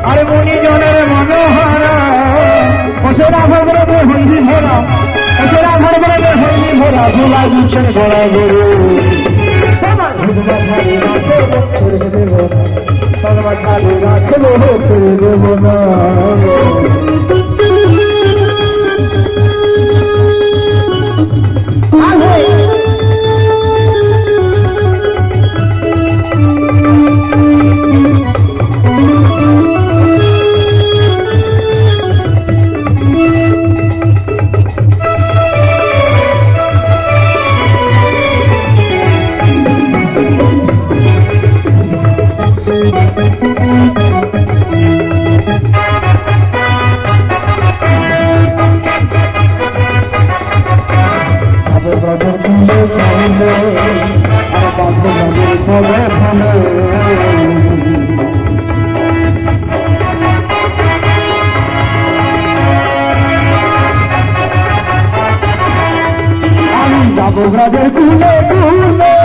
আরে মনি জনের মনোহরা ওসেরা ভরে হইনি ভরা ওসেরা ভরে হইনি ভরা ধুলা দিচ্ছেন গোড়া গরু ছেড়ে দেব না ছাড়ে রাখবো ছেড়ে দেব না যাবো ব্রাজের কুলে কুলে